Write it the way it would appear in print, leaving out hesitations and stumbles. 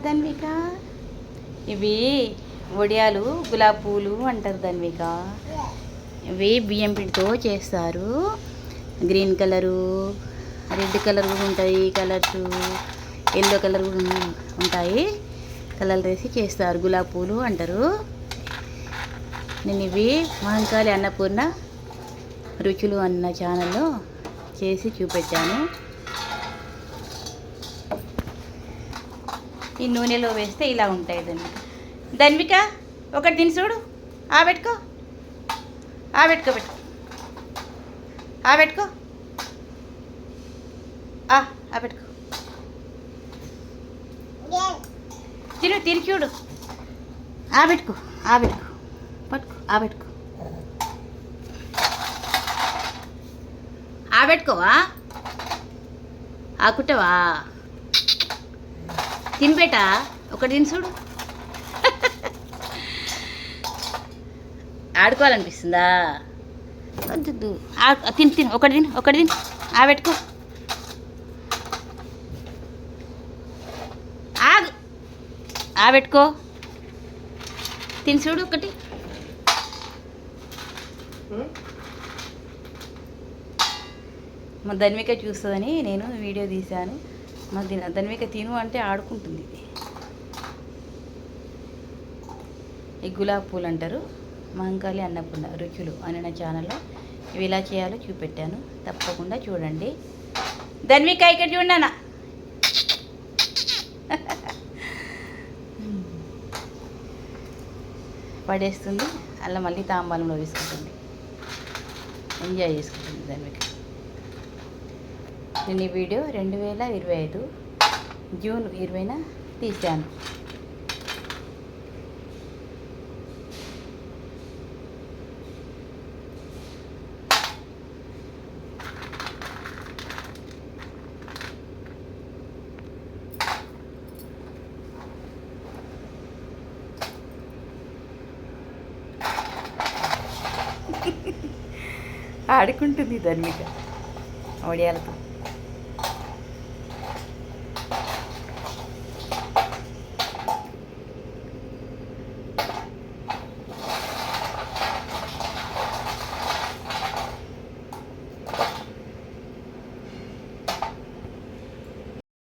ధన్విక. ఇవి వడియాలు, గులాబీ పూలు అంటారు ధన్విక. ఇవి బియ్యం పిండితో చేస్తారు. గ్రీన్ కలరు, రెడ్ కలర్ కూడా ఉంటాయి, కలర్స్ ఎల్లో కలర్ కూడా ఉంటాయి. కలర్ వేసి చేస్తారు. గులాబీ పూలు అంటారు. నేను ఇవి మహంకాళి అన్నపూర్ణ రుచులు అన్న ఛానల్లో చేసి చూపెట్టాను. ఈ నూనెలో వేస్తే ఇలా ఉంటాయి ధన్విక. ధన్విక ఒకటి తిని చూడు. పెట్టుకో, పెట్టుకో, పెట్టుకో, పెట్టుకో. తిని చూడు. పెట్టుకో, పెట్టుకో, పట్టుకో, పెట్టుకో, పెట్టుకోవా, కుట్టవా, తినిపేట. ఒకటి తిని చూడు. ఆడుకోవాలనిపిస్తుందా? వద్దు, తిని ఒకటి తిని పెట్టుకో. పెట్టుకో, తిని చూడు ఒకటి. మా ధన్విక చూస్తుందని నేను వీడియో తీశాను. మా ధన్విక తిను అంటే ఆడుకుంటుంది. ఈ గులాబీ పూలు అంటారు. మహంకాళి అన్నపూర్ణ రుచులు అని నా ఛానల్లో ఇవి ఎలా చేయాలో చూపెట్టాను. తప్పకుండా చూడండి. ధన్విక ఇక్కడ చూడన్నా. పడేస్తుంది. అలా మళ్ళీ తాంబాలంలో వేసుకుంటుంది. ఎంజాయ్ చేసుకుంటుంది ధన్విక. నేను ఈ వీడియో 2025 జూన్ 20న తీశాను. ఆడుకుంటుంది ధన్విక వడియాలతో.